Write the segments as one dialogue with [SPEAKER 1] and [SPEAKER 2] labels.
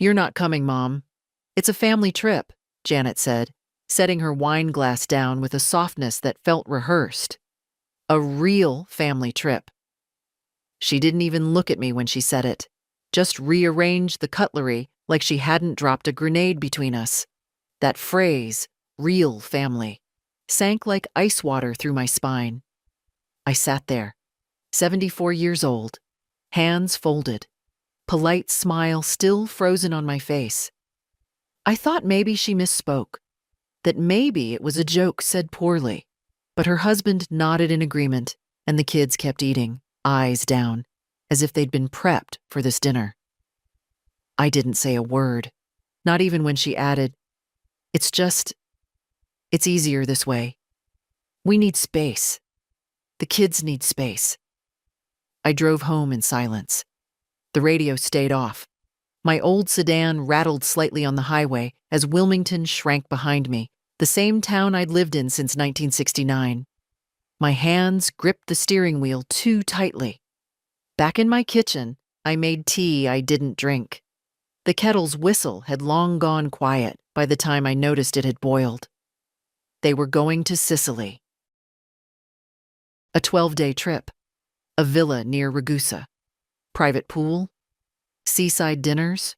[SPEAKER 1] "You're not coming, Mom. It's a family trip," Janet said, setting her wine glass down with a softness that felt rehearsed. A real family trip. She didn't even look at me when she said it, just rearranged the cutlery like she hadn't dropped a grenade between us. That phrase, real family, sank like ice water through my spine. I sat there, 74 years old, hands folded, polite smile still frozen on my face. I thought maybe she misspoke, that maybe it was a joke said poorly, but her husband nodded in agreement, and the kids kept eating, eyes down, as if they'd been prepped for this dinner. I didn't say a word, not even when she added, it's easier this way. We need space. The kids need space." I drove home in silence. The radio stayed off. My old sedan rattled slightly on the highway as Wilmington shrank behind me, the same town I'd lived in since 1969. My hands gripped the steering wheel too tightly. Back in my kitchen, I made tea I didn't drink. The kettle's whistle had long gone quiet by the time I noticed it had boiled. They were going to Sicily. A 12-day trip. A villa near Ragusa. Private pool. Seaside dinners.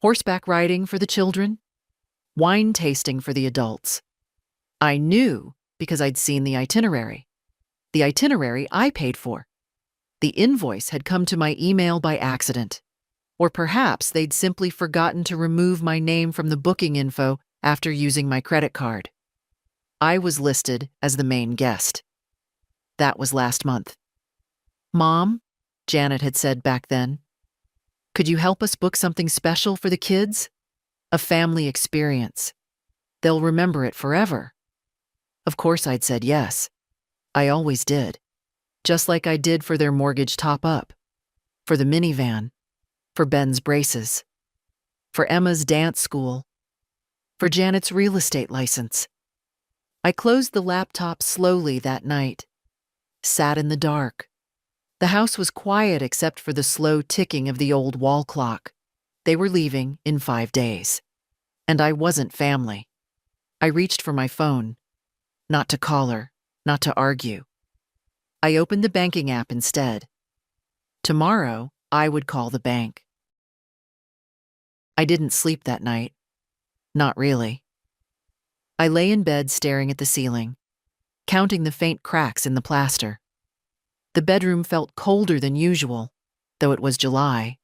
[SPEAKER 1] Horseback riding for the children. Wine tasting for the adults. I knew because I'd seen the itinerary. The itinerary I paid for. The invoice had come to my email by accident. Or perhaps they'd simply forgotten to remove my name from the booking info after using my credit card. I was listed as the main guest. That was last month. "Mom," Janet had said back then, "could you help us book something special for the kids? A family experience. They'll remember it forever." Of course I'd said yes. I always did. Just like I did for their mortgage top-up. For the minivan. For Ben's braces. For Emma's dance school. For Janet's real estate license. I closed the laptop slowly that night. Sat in the dark. The house was quiet except for the slow ticking of the old wall clock. They were leaving in 5 days. And I wasn't family. I reached for my phone. Not to call her, not to argue. I opened the banking app instead. Tomorrow, I would call the bank. I didn't sleep that night. Not really. I lay in bed staring at the ceiling, counting the faint cracks in the plaster. The bedroom felt colder than usual, though it was July.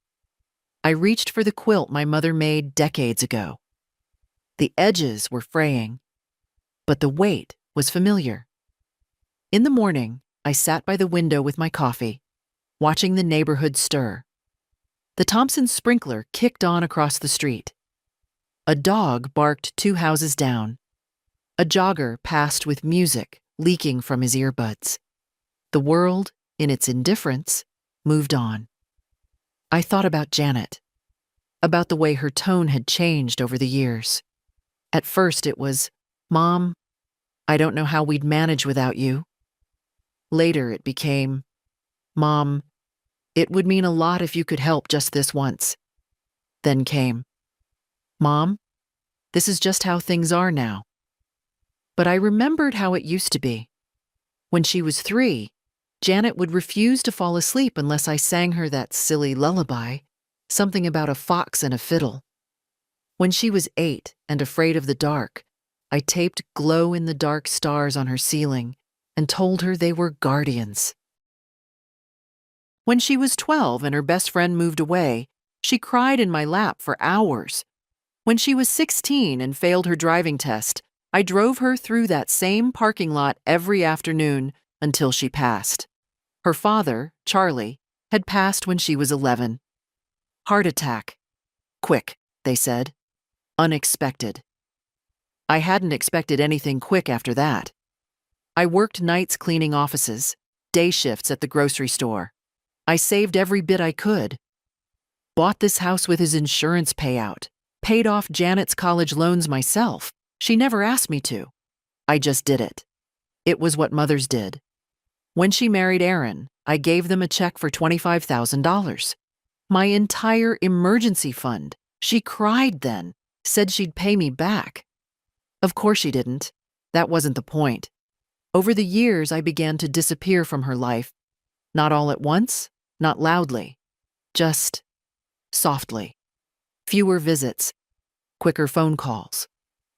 [SPEAKER 1] I reached for the quilt my mother made decades ago. The edges were fraying, but the weight was familiar. In the morning, I sat by the window with my coffee, watching the neighborhood stir. The Thompson sprinkler kicked on across the street. A dog barked 2 houses down. A jogger passed with music leaking from his earbuds. The world, in its indifference, moved on. I thought about Janet, about the way her tone had changed over the years. At first it was, "Mom, I don't know how we'd manage without you." Later it became, "Mom, it would mean a lot if you could help just this once." Then came, "Mom, this is just how things are now." But I remembered how it used to be. When she was 3, Janet would refuse to fall asleep unless I sang her that silly lullaby, something about a fox and a fiddle. When she was 8 and afraid of the dark, I taped glow-in-the-dark stars on her ceiling and told her they were guardians. When she was 12 and her best friend moved away, she cried in my lap for hours. When she was 16 and failed her driving test, I drove her through that same parking lot every afternoon until she passed. Her father, Charlie, had passed when she was 11. Heart attack. Quick, they said. Unexpected. I hadn't expected anything quick after that. I worked nights cleaning offices, day shifts at the grocery store. I saved every bit I could. Bought this house with his insurance payout. Paid off Janet's college loans myself. She never asked me to. I just did it. It was what mothers did. When she married Aaron, I gave them a check for $25,000. My entire emergency fund, She cried then, said she'd pay me back. Of course she didn't. That wasn't the point. Over the years, I began to disappear from her life. Not all at once, not loudly, just softly. Fewer visits, quicker phone calls,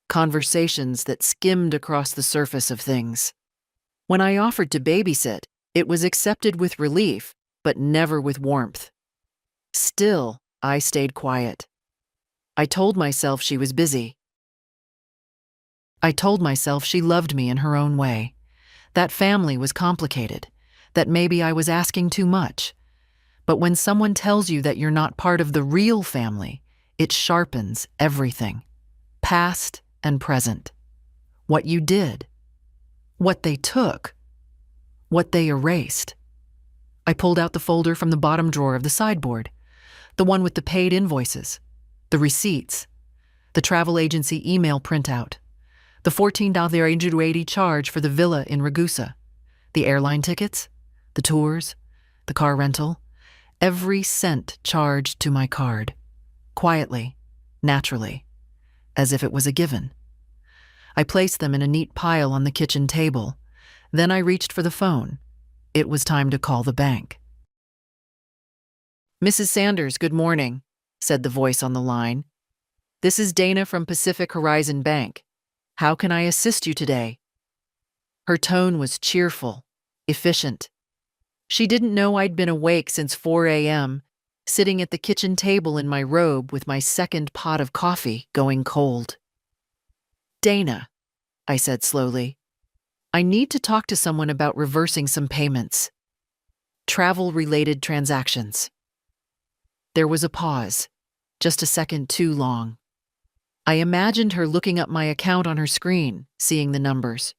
[SPEAKER 1] conversations that skimmed across the surface of things. When I offered to babysit, it was accepted with relief, but never with warmth. Still, I stayed quiet. I told myself she was busy. I told myself she loved me in her own way. That family was complicated, that maybe I was asking too much. But when someone tells you that you're not part of the real family, it sharpens everything, past and present. What you did, what they took, what they erased. I pulled out the folder from the bottom drawer of the sideboard, the one with the paid invoices, the receipts, the travel agency email printout, the $14.80 charge for the villa in Ragusa, the airline tickets, the tours, the car rental, every cent charged to my card, quietly, naturally, as if it was a given. I placed them in a neat pile on the kitchen table. Then I reached for the phone. It was time to call the bank. "Mrs. Sanders, good morning," said the voice on the line. "This is Dana from Pacific Horizon Bank. How can I assist you today?" Her tone was cheerful, efficient. She didn't know I'd been awake since 4 a.m., sitting at the kitchen table in my robe with my second pot of coffee going cold. "Dana," I said slowly, "I need to talk to someone about reversing some payments. Travel-related transactions." There was a pause, just a second too long. I imagined her looking up my account on her screen, seeing the numbers.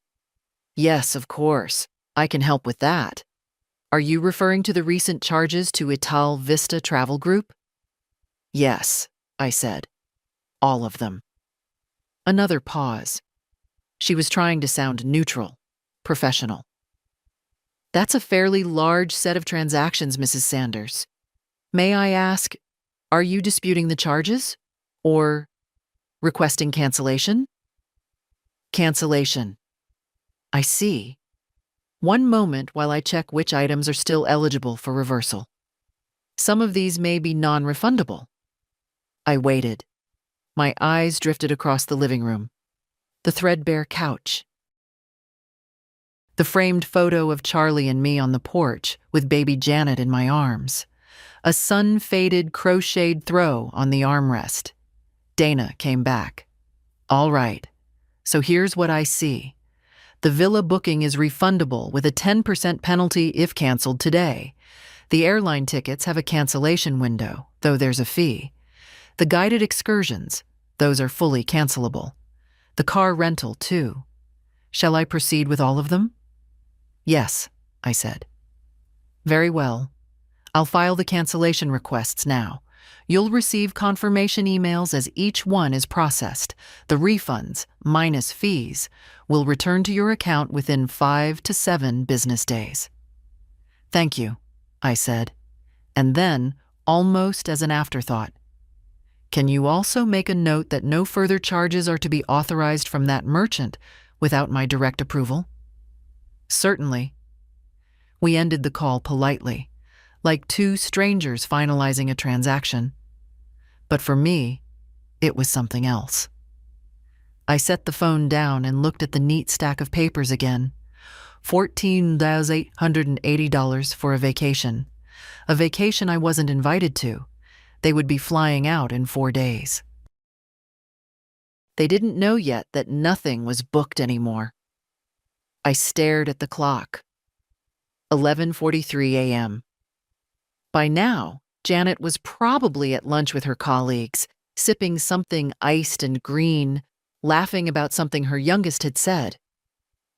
[SPEAKER 1] "Yes, of course. I can help with that. Are you referring to the recent charges to Ital Vista Travel Group?" "Yes," I said. "All of them." Another pause. She was trying to sound neutral, professional. "That's a fairly large set of transactions, Mrs. Sanders. May I ask, are you disputing the charges? Or requesting cancellation?" "Cancellation." "I see. One moment while I check which items are still eligible for reversal. Some of these may be non-refundable." I waited. My eyes drifted across the living room, the threadbare couch, the framed photo of Charlie and me on the porch with baby Janet in my arms, a sun-faded crocheted throw on the armrest. Dana came back. "All right, so here's what I see. The villa booking is refundable with a 10% penalty if canceled today. The airline tickets have a cancellation window, though there's a fee. The guided excursions, those are fully cancelable. The car rental, too. Shall I proceed with all of them?" "Yes," I said. "Very well. I'll file the cancellation requests now. You'll receive confirmation emails as each one is processed. The refunds, minus fees, will return to your account within 5 to 7 business days." "Thank you," I said. And then, almost as an afterthought, "Can you also make a note that no further charges are to be authorized from that merchant without my direct approval?" "Certainly." We ended the call politely, like two strangers finalizing a transaction. But for me, it was something else. I set the phone down and looked at the neat stack of papers again. $14,880 for a vacation I wasn't invited to. They would be flying out in 4 days. They didn't know yet that nothing was booked anymore. I stared at the clock. 11:43 a.m. By now, Janet was probably at lunch with her colleagues, sipping something iced and green, laughing about something her youngest had said.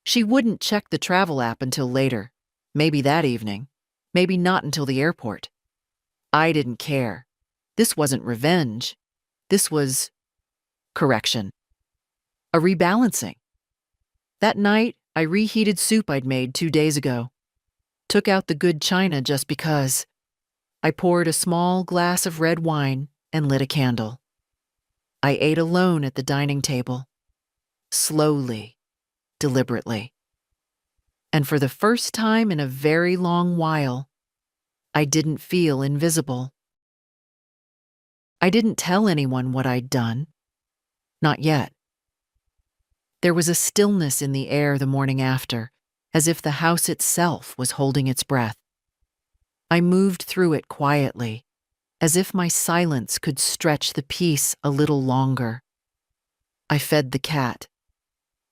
[SPEAKER 1] She wouldn't check the travel app until later, maybe that evening, maybe not until the airport. I didn't care. This wasn't revenge. This was correction. A rebalancing. That night, I reheated soup I'd made 2 days ago. Took out the good china just because. I poured a small glass of red wine and lit a candle. I ate alone at the dining table, slowly, deliberately. And for the first time in a very long while, I didn't feel invisible. I didn't tell anyone what I'd done. Not yet. There was a stillness in the air the morning after, as if the house itself was holding its breath. I moved through it quietly, as if my silence could stretch the peace a little longer. I fed the cat,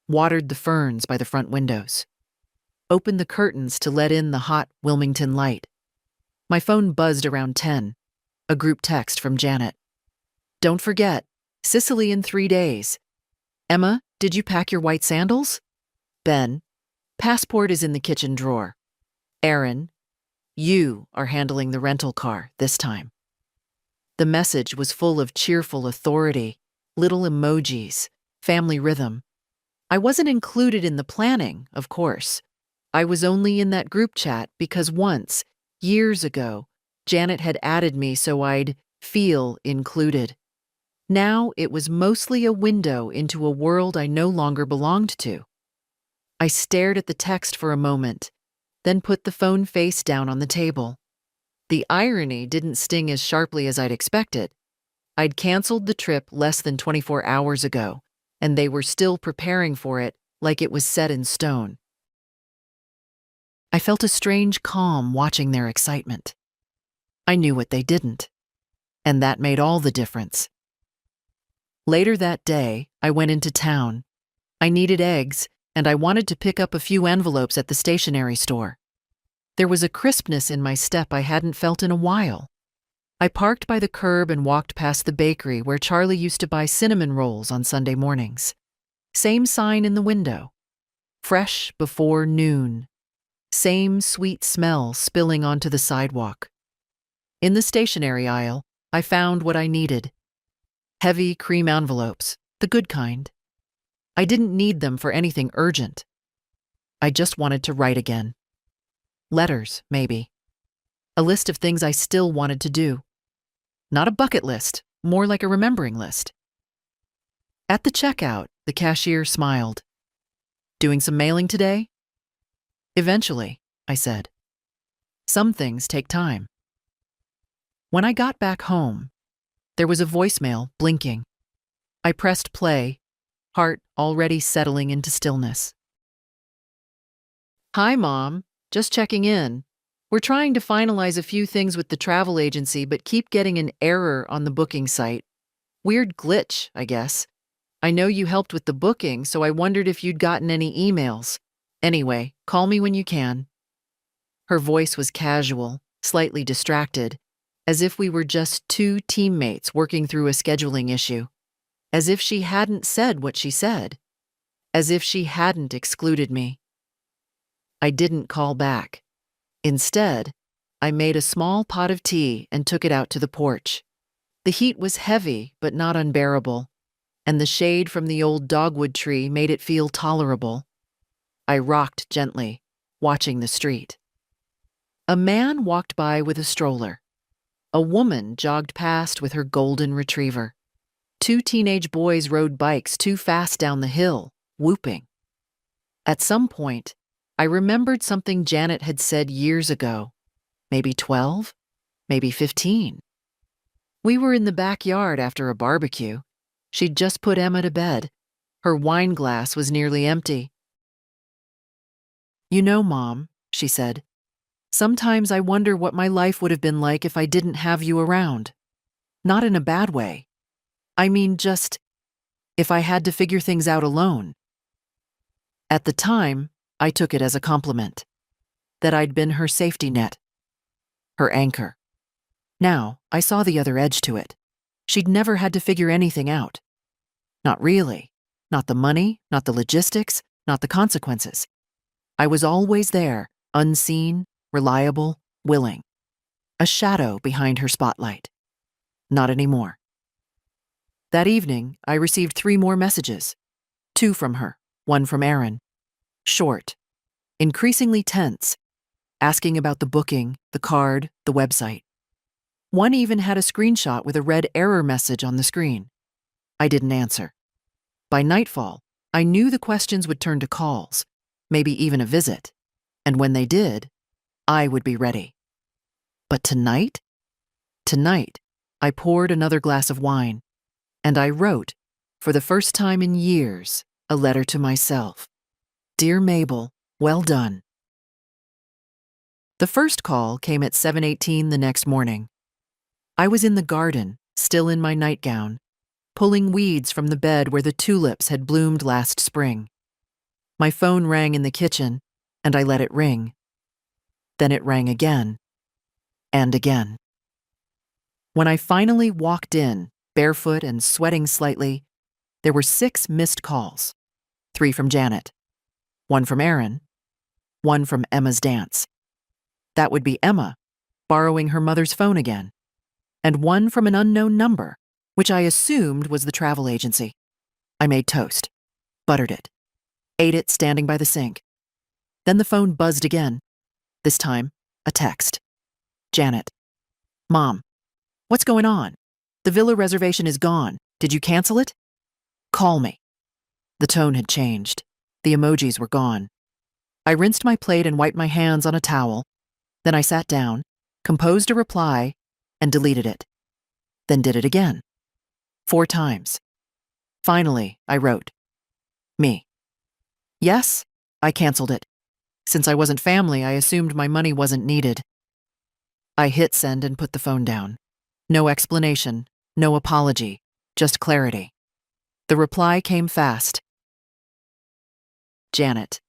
[SPEAKER 1] watered the ferns by the front windows, opened the curtains to let in the hot Wilmington light. My phone buzzed around 10, a group text from Janet. "Don't forget, Sicily in 3 days. Emma, did you pack your white sandals? Ben, passport is in the kitchen drawer. Aaron, you are handling the rental car this time." The message was full of cheerful authority, little emojis, family rhythm. I wasn't included in the planning, of course. I was only in that group chat because once, years ago, Janet had added me so I'd feel included. Now it was mostly a window into a world I no longer belonged to. I stared at the text for a moment, then put the phone face down on the table. The irony didn't sting as sharply as I'd expected. I'd canceled the trip less than 24 hours ago, and they were still preparing for it like it was set in stone. I felt a strange calm watching their excitement. I knew what they didn't, and that made all the difference. Later that day, I went into town. I needed eggs, and I wanted to pick up a few envelopes at the stationery store. There was a crispness in my step I hadn't felt in a while. I parked by the curb and walked past the bakery where Charlie used to buy cinnamon rolls on Sunday mornings. Same sign in the window. Fresh before noon. Same sweet smell spilling onto the sidewalk. In the stationery aisle, I found what I needed. Heavy cream envelopes, the good kind. I didn't need them for anything urgent. I just wanted to write again. Letters, maybe. A list of things I still wanted to do. Not a bucket list, more like a remembering list. At the checkout, the cashier smiled. "Doing some mailing today?" "Eventually," I said. "Some things take time." When I got back home, there was a voicemail blinking. I pressed play, heart already settling into stillness. "Hi, Mom. Just checking in. We're trying to finalize a few things with the travel agency, but keep getting an error on the booking site. Weird glitch, I guess. I know you helped with the booking, so I wondered if you'd gotten any emails. Anyway, call me when you can." Her voice was casual, slightly distracted, as if we were just two teammates working through a scheduling issue. As if she hadn't said what she said. As if she hadn't excluded me. I didn't call back. Instead, I made a small pot of tea and took it out to the porch. The heat was heavy but not unbearable, and the shade from the old dogwood tree made it feel tolerable. I rocked gently, watching the street. A man walked by with a stroller. A woman jogged past with her golden retriever. 2 teenage boys rode bikes too fast down the hill, whooping. At some point, I remembered something Janet had said years ago. Maybe 12? Maybe 15. We were in the backyard after a barbecue. She'd just put Emma to bed. Her wine glass was nearly empty. "You know, Mom," she said, "sometimes I wonder what my life would have been like if I didn't have you around. Not in a bad way. I mean, just if I had to figure things out alone." At the time, I took it as a compliment. That I'd been her safety net. Her anchor. Now, I saw the other edge to it. She'd never had to figure anything out. Not really. Not the money, not the logistics, not the consequences. I was always there, unseen, reliable, willing. A shadow behind her spotlight. Not anymore. That evening, I received 3 more messages. 2 from her, 1 from Aaron. Short, increasingly tense, asking about the booking, the card, the website. One even had a screenshot with a red error message on the screen. I didn't answer. By nightfall, I knew the questions would turn to calls, maybe even a visit. And when they did, I would be ready. But tonight? Tonight, I poured another glass of wine, and I wrote, for the first time in years, a letter to myself. Dear Mabel, well done. The first call came at 7:18 the next morning. I was in the garden, still in my nightgown, pulling weeds from the bed where the tulips had bloomed last spring. My phone rang in the kitchen, and I let it ring. Then it rang again, and again. When I finally walked in, barefoot and sweating slightly, there were 6 missed calls. 3 from Janet, 1 from Aaron, 1 from Emma's dance. That would be Emma, borrowing her mother's phone again, and 1 from an unknown number, which I assumed was the travel agency. I made toast, buttered it, ate it standing by the sink. Then the phone buzzed again. This time, a text. Janet. Mom, what's going on? The villa reservation is gone. Did you cancel it? Call me. The tone had changed. The emojis were gone. I rinsed my plate and wiped my hands on a towel. Then I sat down, composed a reply, and deleted it. Then did it again. 4 times. Finally, I wrote, me. Yes, I canceled it. Since I wasn't family, I assumed my money wasn't needed. I hit send and put the phone down. No explanation, no apology, just clarity. The reply came fast. Janet.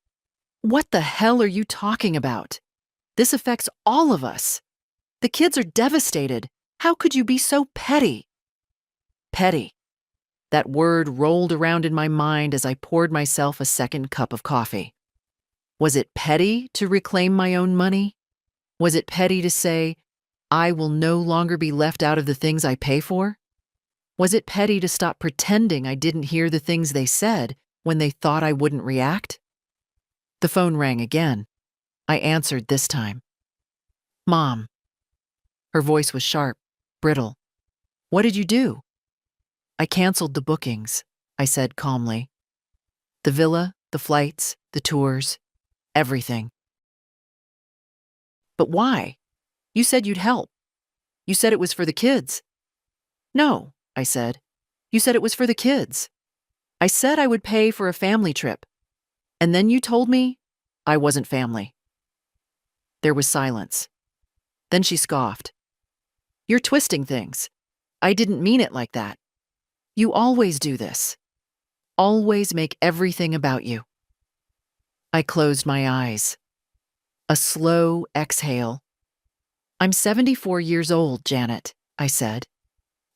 [SPEAKER 1] What the hell are you talking about? This affects all of us. The kids are devastated. How could you be so petty? Petty. That word rolled around in my mind as I poured myself a second cup of coffee. Was it petty to reclaim my own money? Was it petty to say, I will no longer be left out of the things I pay for? Was it petty to stop pretending I didn't hear the things they said when they thought I wouldn't react? The phone rang again. I answered this time. Mom. Her voice was sharp, brittle. What did you do? I canceled the bookings, I said calmly. The villa, the flights, the tours, everything. But why? You said you'd help. You said it was for the kids. No, I said. You said it was for the kids. I said I would pay for a family trip. And then you told me I wasn't family. There was silence. Then she scoffed. You're twisting things. I didn't mean it like that. You always do this. Always make everything about you. I closed my eyes. A slow exhale. I'm 74 years old, Janet, I said.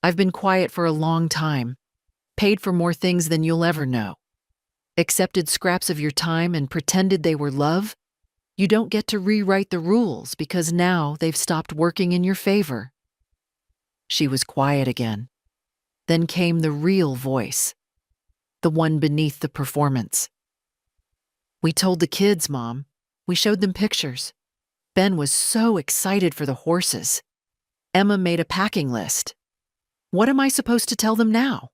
[SPEAKER 1] I've been quiet for a long time, paid for more things than you'll ever know. Accepted scraps of your time and pretended they were love. You don't get to rewrite the rules because now they've stopped working in your favor. She was quiet again. Then came the real voice, the one beneath the performance. We told the kids, Mom. We showed them pictures. Ben was so excited for the horses. Emma made a packing list. What am I supposed to tell them now?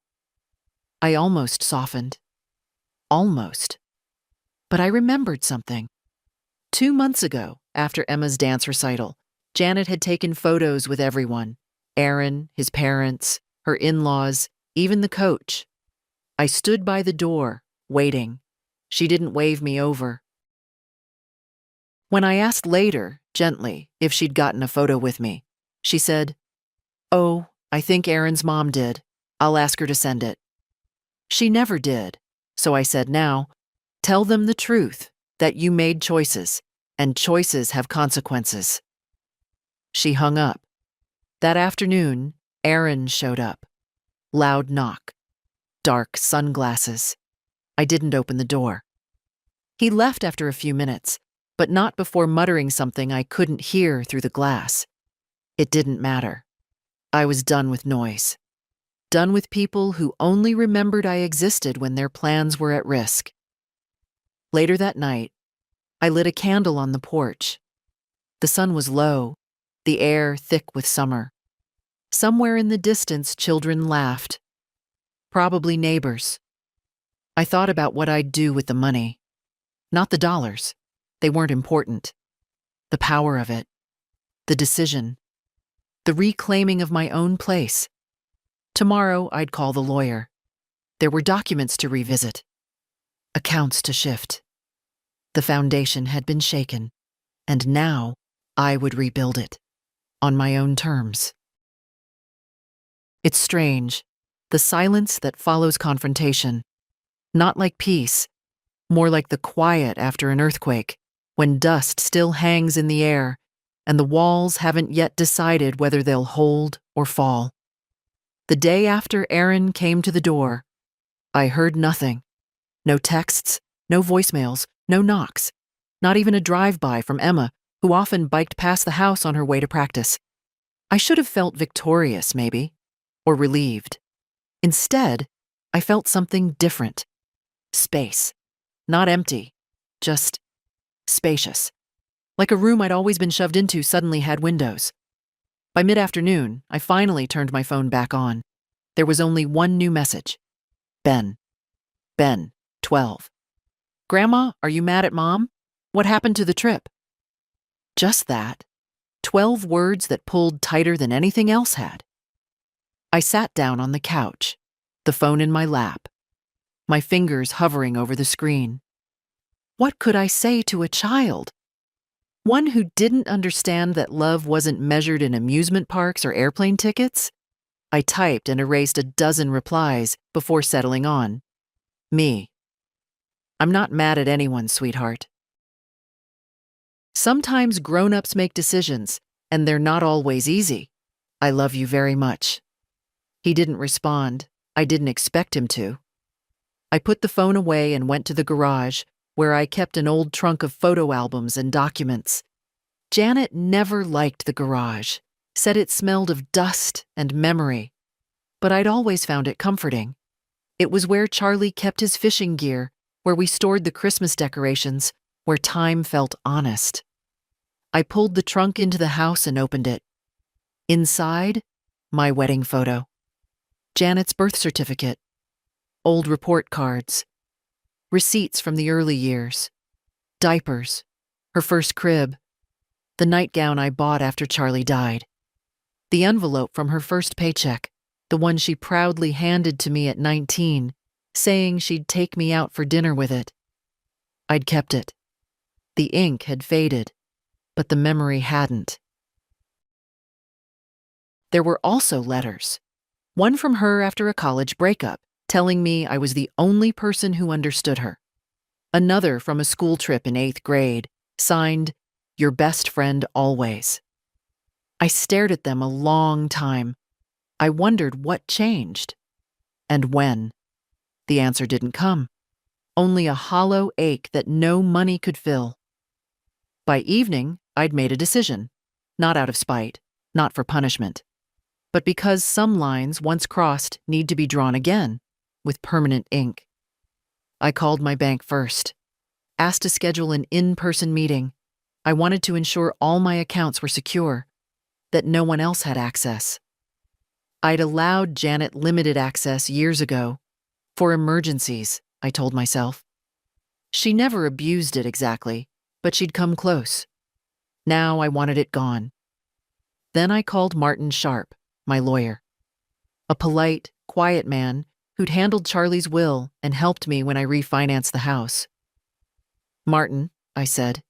[SPEAKER 1] I almost softened. Almost. But I remembered something. 2 months ago, after Emma's dance recital, Janet had taken photos with everyone. Aaron, his parents, her in-laws, even the coach. I stood by the door, waiting. She didn't wave me over. When I asked later, gently, if she'd gotten a photo with me, she said, "Oh, I think Aaron's mom did. I'll ask her to send it." She never did, so I said now, "Tell them the truth, that you made choices, and choices have consequences." She hung up. That afternoon, Aaron showed up. Loud knock. Dark sunglasses. I didn't open the door. He left after a few minutes, but not before muttering something I couldn't hear through the glass. It didn't matter. I was done with noise. Done with people who only remembered I existed when their plans were at risk. Later that night, I lit a candle on the porch. The sun was low, the air thick with summer. Somewhere in the distance, children laughed. Probably neighbors. I thought about what I'd do with the money. Not the dollars. They weren't important. The power of it. The decision. The reclaiming of my own place. Tomorrow, I'd call the lawyer. There were documents to revisit. Accounts to shift. The foundation had been shaken, and now I would rebuild it. On my own terms. It's strange, the silence that follows confrontation. Not like peace, more like the quiet after an earthquake, when dust still hangs in the air and the walls haven't yet decided whether they'll hold or fall. The day after Aaron came to the door, I heard nothing. No texts, no voicemails, no knocks, not even a drive-by from Emma, who often biked past the house on her way to practice. I should have felt victorious, maybe, or relieved. Instead, I felt something different. Space. Not empty, just spacious. Like a room I'd always been shoved into suddenly had windows. By mid-afternoon, I finally turned my phone back on. There was only one new message. Ben. Ben, 12. Grandma, are you mad at Mom? What happened to the trip? Just that. 12 words that pulled tighter than anything else had. I sat down on the couch, the phone in my lap, my fingers hovering over the screen. What could I say to a child? One who didn't understand that love wasn't measured in amusement parks or airplane tickets? I typed and erased a dozen replies before settling on. Me. I'm not mad at anyone, sweetheart. Sometimes grown-ups make decisions, and they're not always easy. I love you very much. He didn't respond. I didn't expect him to. I put the phone away and went to the garage, where I kept an old trunk of photo albums and documents. Janet never liked the garage, said it smelled of dust and memory, but I'd always found it comforting. It was where Charlie kept his fishing gear, where we stored the Christmas decorations, where time felt honest. I pulled the trunk into the house and opened it. Inside, my wedding photo. Janet's birth certificate. Old report cards. Receipts from the early years. Diapers. Her first crib. The nightgown I bought after Charlie died. The envelope from her first paycheck, the one she proudly handed to me at 19, saying she'd take me out for dinner with it. I'd kept it. The ink had faded, but the memory hadn't. There were also letters. One from her after a college breakup, telling me I was the only person who understood her. Another from a school trip in 8th grade, signed, Your best friend always. I stared at them a long time. I wondered what changed. And when. The answer didn't come. Only a hollow ache that no money could fill. By evening, I'd made a decision. Not out of spite, not for punishment, but because some lines, once crossed, need to be drawn again, with permanent ink. I called my bank first. Asked to schedule an in-person meeting. I wanted to ensure all my accounts were secure, that no one else had access. I'd allowed Janet limited access years ago. For emergencies, I told myself. She never abused it exactly, but she'd come close. Now I wanted it gone. Then I called Martin Sharp, my lawyer. A polite, quiet man who'd handled Charlie's will and helped me when I refinanced the house. Martin, I said,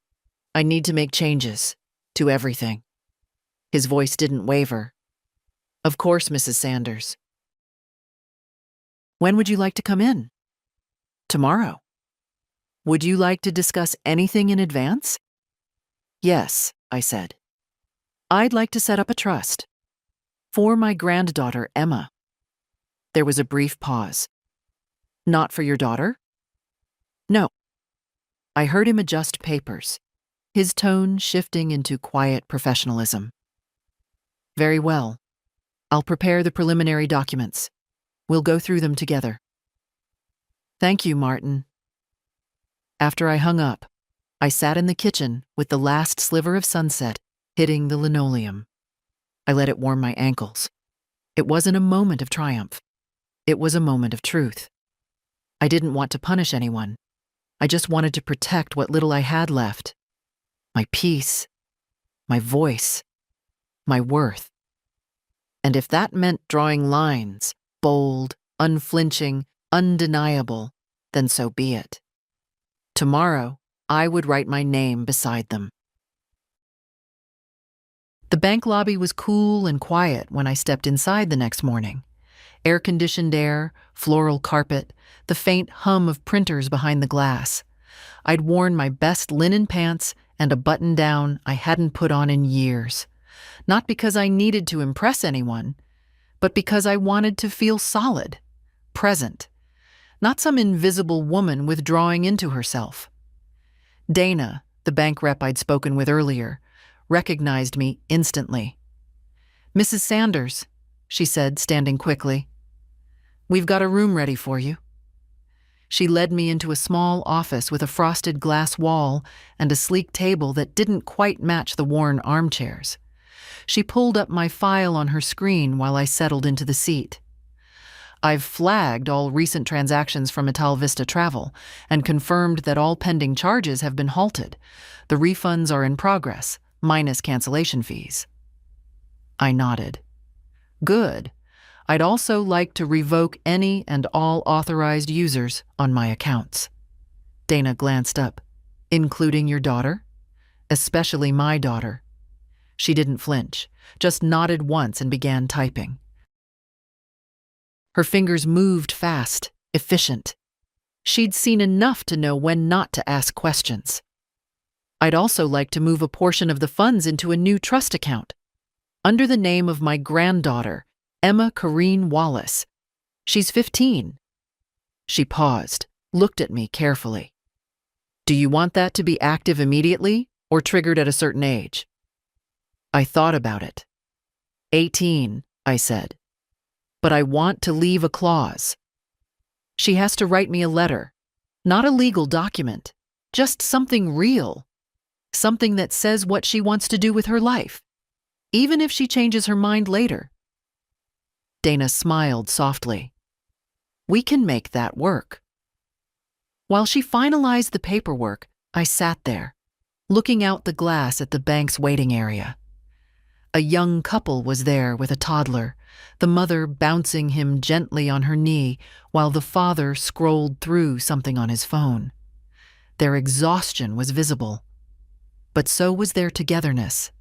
[SPEAKER 1] I need to make changes to everything. His voice didn't waver. Of course, Mrs. Sanders. When would you like to come in? Tomorrow. Would you like to discuss anything in advance? Yes, I said. I'd like to set up a trust. For my granddaughter, Emma. There was a brief pause. Not for your daughter? No. I heard him adjust papers, his tone shifting into quiet professionalism. Very well. I'll prepare the preliminary documents. We'll go through them together. Thank you, Martin. After I hung up, I sat in the kitchen with the last sliver of sunset hitting the linoleum. I let it warm my ankles. It wasn't a moment of triumph. It was a moment of truth. I didn't want to punish anyone. I just wanted to protect what little I had left. My peace, my voice, my worth. And if that meant drawing lines, bold, unflinching, undeniable, then so be it. Tomorrow, I would write my name beside them. The bank lobby was cool and quiet when I stepped inside the next morning. Air-conditioned air, floral carpet, the faint hum of printers behind the glass. I'd worn my best linen pants and a button-down I hadn't put on in years. Not because I needed to impress anyone, but because I wanted to feel solid, present, not some invisible woman withdrawing into herself. Dana, the bank rep I'd spoken with earlier, recognized me instantly. "Mrs. Sanders," she said, standing quickly. "We've got a room ready for you." She led me into a small office with a frosted glass wall and a sleek table that didn't quite match the worn armchairs. She pulled up my file on her screen while I settled into the seat. "I've flagged all recent transactions from Ital Vista Travel and confirmed that all pending charges have been halted. The refunds are in progress, minus cancellation fees." I nodded. "Good. I'd also like to revoke any and all authorized users on my accounts." Dana glanced up. "Including your daughter?" "Especially my daughter." She didn't flinch, just nodded once and began typing. Her fingers moved fast, efficient. She'd seen enough to know when not to ask questions. "I'd also like to move a portion of the funds into a new trust account, under the name of my granddaughter, Emma Corrine Wallace. She's 15. She paused, looked at me carefully. "Do you want that to be active immediately or triggered at a certain age?" I thought about it. 18, I said. "But I want to leave a clause. She has to write me a letter, not a legal document, just something real, something that says what she wants to do with her life, even if she changes her mind later." Dana smiled softly. "We can make that work." While she finalized the paperwork, I sat there, looking out the glass at the bank's waiting area. A young couple was there with a toddler, the mother bouncing him gently on her knee while the father scrolled through something on his phone. Their exhaustion was visible, but so was their togetherness.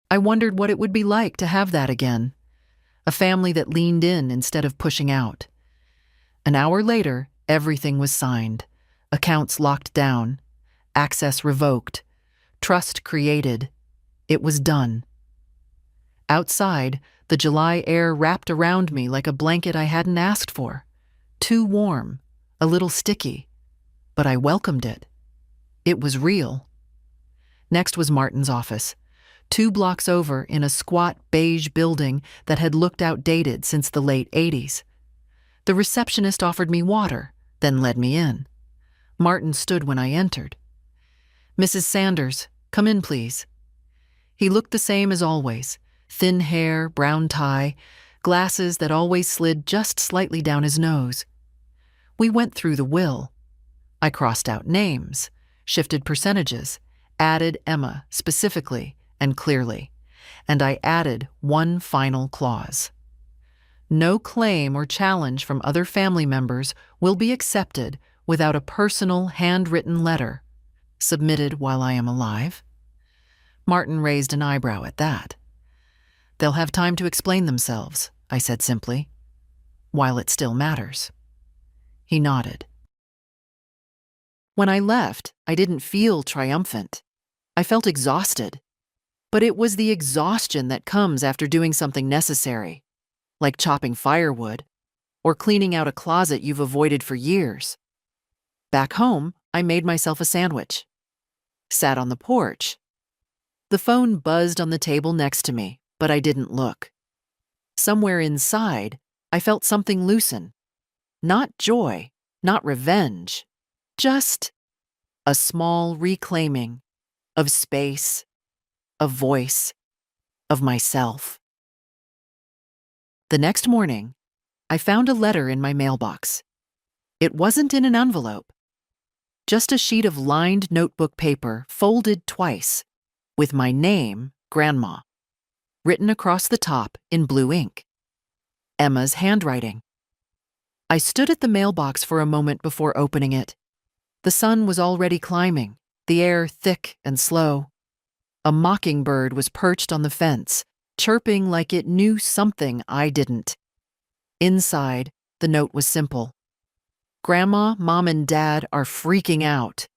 [SPEAKER 1] I wondered what it would be like to have that again, a family that leaned in instead of pushing out. An hour later, everything was signed, accounts locked down, access revoked, trust created. It was done. Outside, the July air wrapped around me like a blanket I hadn't asked for. Too warm, a little sticky, but I welcomed it. It was real. Next was Martin's office, 2 blocks over in a squat beige building that had looked outdated since the late 80s. The receptionist offered me water, then led me in. Martin stood when I entered. "Mrs. Sanders, come in, please." He looked the same as always, thin hair, brown tie, glasses that always slid just slightly down his nose. We went through the will. I crossed out names, shifted percentages, added Emma specifically and clearly, and I added one final clause. No claim or challenge from other family members will be accepted without a personal handwritten letter, submitted while I am alive. Martin raised an eyebrow at that. "They'll have time to explain themselves," I said simply, "while it still matters." He nodded. When I left, I didn't feel triumphant. I felt exhausted. But it was the exhaustion that comes after doing something necessary, like chopping firewood or cleaning out a closet you've avoided for years. Back home, I made myself a sandwich, sat on the porch. The phone buzzed on the table next to me, but I didn't look. Somewhere inside, I felt something loosen. Not joy, not revenge, just a small reclaiming of space, of voice, of myself. The next morning, I found a letter in my mailbox. It wasn't in an envelope, just a sheet of lined notebook paper folded twice, with my name, Grandma, written across the top in blue ink. Emma's handwriting. I stood at the mailbox for a moment before opening it. The sun was already climbing, the air thick and slow. A mockingbird was perched on the fence, chirping like it knew something I didn't. Inside, the note was simple. Grandma, Mom, and Dad are freaking out.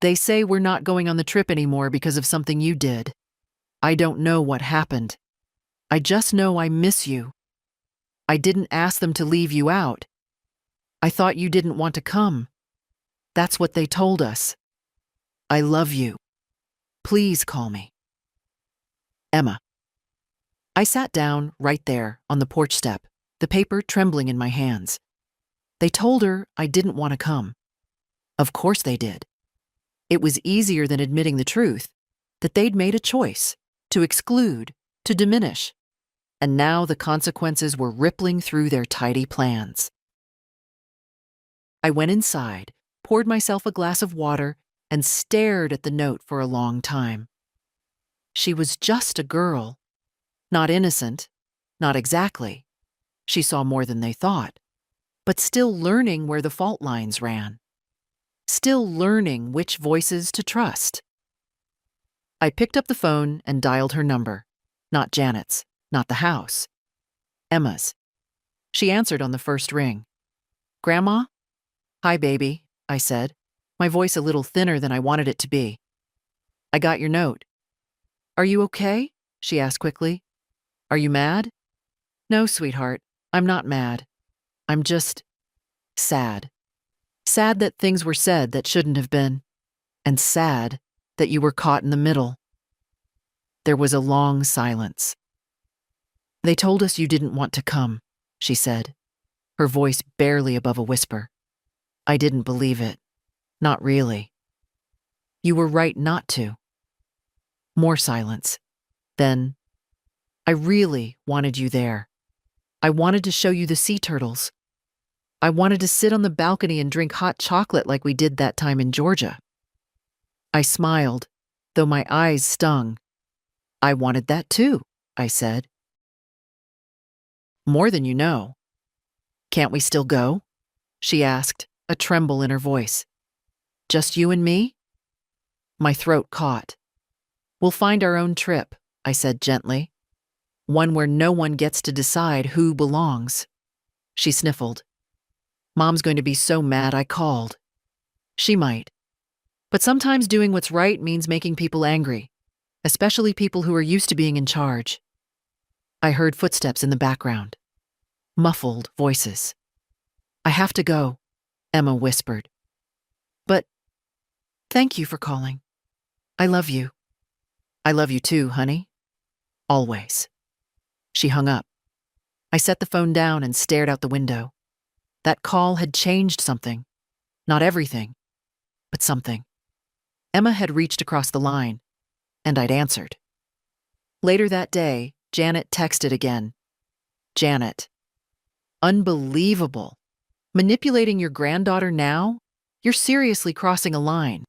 [SPEAKER 1] They say we're not going on the trip anymore because of something you did. I don't know what happened. I just know I miss you. I didn't ask them to leave you out. I thought you didn't want to come. That's what they told us. I love you. Please call me. Emma. I sat down right there on the porch step, the paper trembling in my hands. They told her I didn't want to come. Of course they did. It was easier than admitting the truth, that they'd made a choice, to exclude, to diminish. And now the consequences were rippling through their tidy plans. I went inside, poured myself a glass of water, and stared at the note for a long time. She was just a girl. Not innocent, not exactly. She saw more than they thought, but still learning where the fault lines ran. Still learning which voices to trust. I picked up the phone and dialed her number. Not Janet's, not the house. Emma's. She answered on the first ring. Grandma? Hi, baby, I said, my voice a little thinner than I wanted it to be. I got your note. Are you okay? She asked quickly. Are you mad? No, sweetheart, I'm not mad. I'm just sad. Sad that things were said that shouldn't have been, and sad that you were caught in the middle. There was a long silence. They told us you didn't want to come, she said, her voice barely above a whisper. I didn't believe it. Not really. You were right not to. More silence. Then, I really wanted you there. I wanted to show you the sea turtles. I wanted to sit on the balcony and drink hot chocolate like we did that time in Georgia. I smiled, though my eyes stung. I wanted that too, I said. More than you know. Can't we still go? She asked, a tremble in her voice. Just you and me? My throat caught. We'll find our own trip, I said gently. One where no one gets to decide who belongs. She sniffled. Mom's going to be so mad I called. She might. But sometimes doing what's right means making people angry, especially people who are used to being in charge. I heard footsteps in the background. Muffled voices. I have to go, Emma whispered. But thank you for calling. I love you. I love you too, honey. Always. She hung up. I set the phone down and stared out the window. That call had changed something. Not everything, but something. Emma had reached across the line, and I'd answered. Later that day, Janet texted again. Janet. Unbelievable. Manipulating your granddaughter now? You're seriously crossing a line.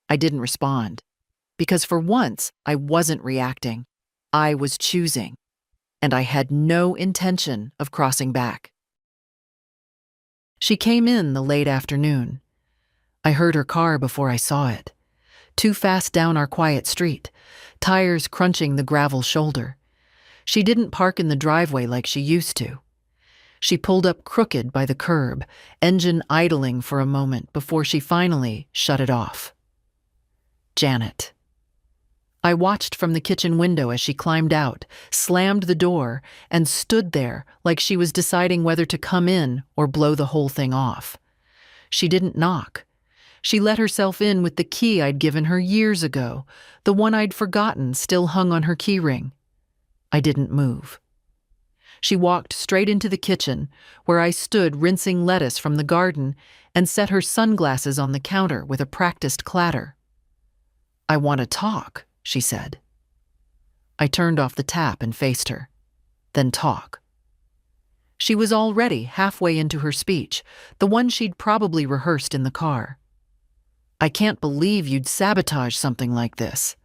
[SPEAKER 1] I didn't respond, because for once I wasn't reacting. I was choosing, and I had no intention of crossing back. She came in the late afternoon. I heard her car before I saw it. Too fast down our quiet street, tires crunching the gravel shoulder. She didn't park in the driveway like she used to. She pulled up crooked by the curb, engine idling for a moment before she finally shut it off. Janet. I watched from the kitchen window as she climbed out, slammed the door, and stood there like she was deciding whether to come in or blow the whole thing off. She didn't knock. She let herself in with the key I'd given her years ago, the one I'd forgotten still hung on her keyring. I didn't move. She walked straight into the kitchen, where I stood rinsing lettuce from the garden, and set her sunglasses on the counter with a practiced clatter. I want to talk, she said. I turned off the tap and faced her. Then talk. She was already halfway into her speech, the one she'd probably rehearsed in the car. I can't believe you'd sabotage something like this.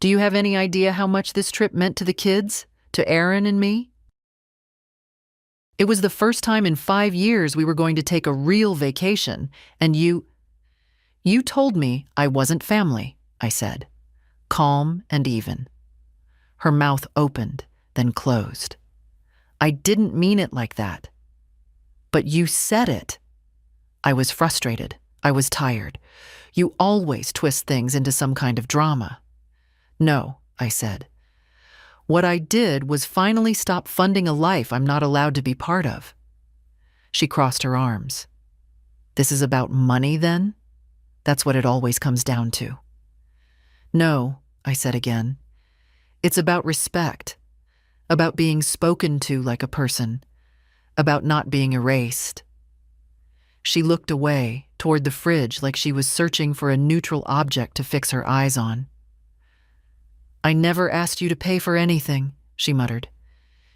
[SPEAKER 1] Do you have any idea how much this trip meant to the kids? To Aaron and me? It was the first time in 5 years we were going to take a real vacation, and you told me I wasn't family, I said, calm and even. Her mouth opened, then closed. I didn't mean it like that. But you said it. I was frustrated. I was tired. You always twist things into some kind of drama. No, I said. What I did was finally stop funding a life I'm not allowed to be part of. She crossed her arms. This is about money, then? That's what it always comes down to. No, I said again. It's about respect, about being spoken to like a person, about not being erased. She looked away, toward the fridge like she was searching for a neutral object to fix her eyes on. I never asked you to pay for anything, she muttered.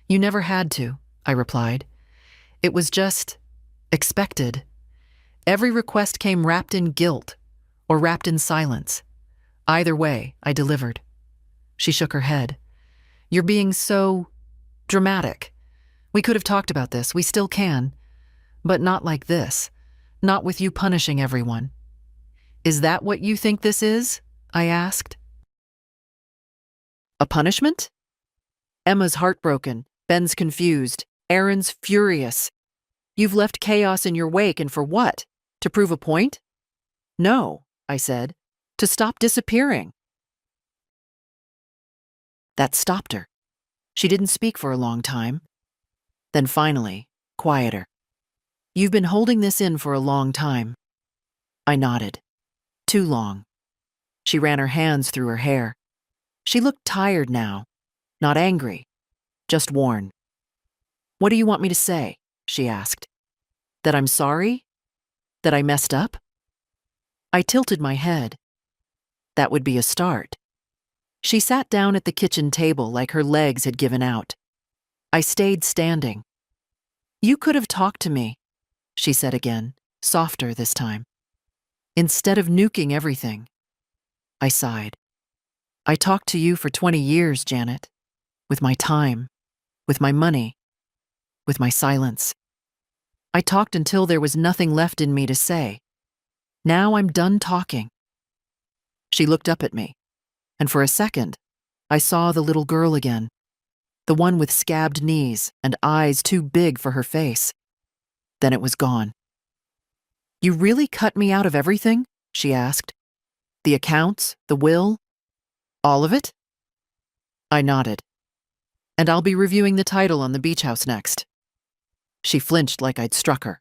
[SPEAKER 1] You never had to, I replied. It was just expected. Every request came wrapped in guilt or wrapped in silence. Either way, I delivered. She shook her head. You're being so dramatic. We could have talked about this, we still can. But not like this. Not with you punishing everyone. Is that what you think this is? I asked. A punishment? Emma's heartbroken, Ben's confused, Aaron's furious. You've left chaos in your wake, and for what? To prove a point? No, I said. To stop disappearing. That stopped her. She didn't speak for a long time. Then finally, quieter. You've been holding this in for a long time. I nodded. Too long. She ran her hands through her hair. She looked tired now, not angry, just worn. What do you want me to say? She asked. That I'm sorry? That I messed up? I tilted my head. That would be a start. She sat down at the kitchen table like her legs had given out. I stayed standing. You could have talked to me, she said again, softer this time. Instead of nuking everything. I sighed. I talked to you for 20 years, Janet. With my time, with my money, with my silence. I talked until there was nothing left in me to say. Now I'm done talking. She looked up at me, and for a second, I saw the little girl again, the one with scabbed knees and eyes too big for her face. Then it was gone. You really cut me out of everything? She asked. The accounts, the will, all of it? I nodded. And I'll be reviewing the title on the beach house next. She flinched like I'd struck her.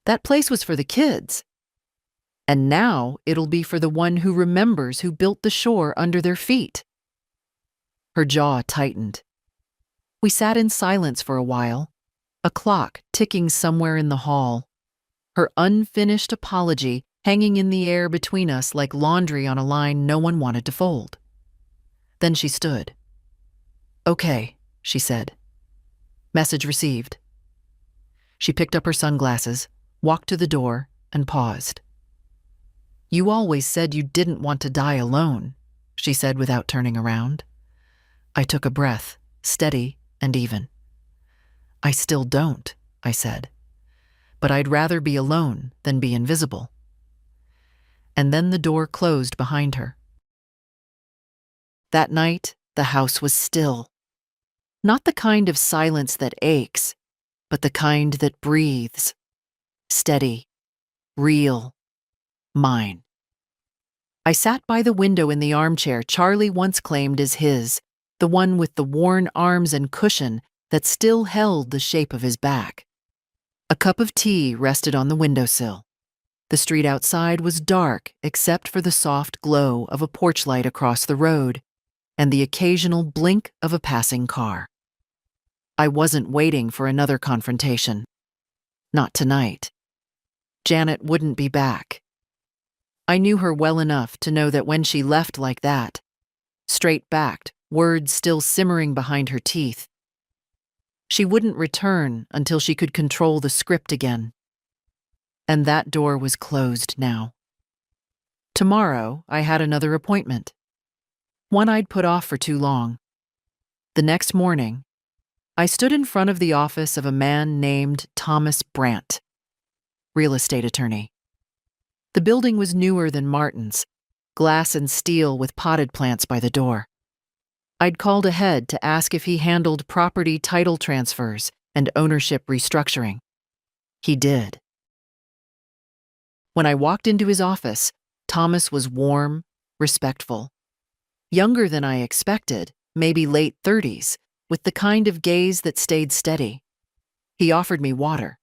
[SPEAKER 1] That place was for the kids. And now it'll be for the one who remembers who built the shore under their feet. Her jaw tightened. We sat in silence for a while, a clock ticking somewhere in the hall, her unfinished apology hanging in the air between us like laundry on a line no one wanted to fold. Then she stood. Okay, she said. Message received. She picked up her sunglasses, walked to the door, and paused. You always said you didn't want to die alone, she said without turning around. I took a breath, steady and even. I still don't, I said. But I'd rather be alone than be invisible. And then the door closed behind her. That night, the house was still. Not the kind of silence that aches, but the kind that breathes. Steady, real, mine. I sat by the window in the armchair Charlie once claimed as his, the one with the worn arms and cushion that still held the shape of his back. A cup of tea rested on the windowsill. The street outside was dark except for the soft glow of a porch light across the road and the occasional blink of a passing car. I wasn't waiting for another confrontation. Not tonight. Janet wouldn't be back. I knew her well enough to know that when she left like that, straight-backed, words still simmering behind her teeth, She wouldn't return until she could control the script again. And that door was closed now. Tomorrow, I had another appointment. One I'd put off for too long. The next morning, I stood in front of the office of a man named Thomas Brandt, real estate attorney. The building was newer than Martin's, glass and steel with potted plants by the door. I'd called ahead to ask if he handled property title transfers and ownership restructuring. He did. When I walked into his office, Thomas was warm, respectful. Younger than I expected, maybe late 30s, with the kind of gaze that stayed steady. He offered me water.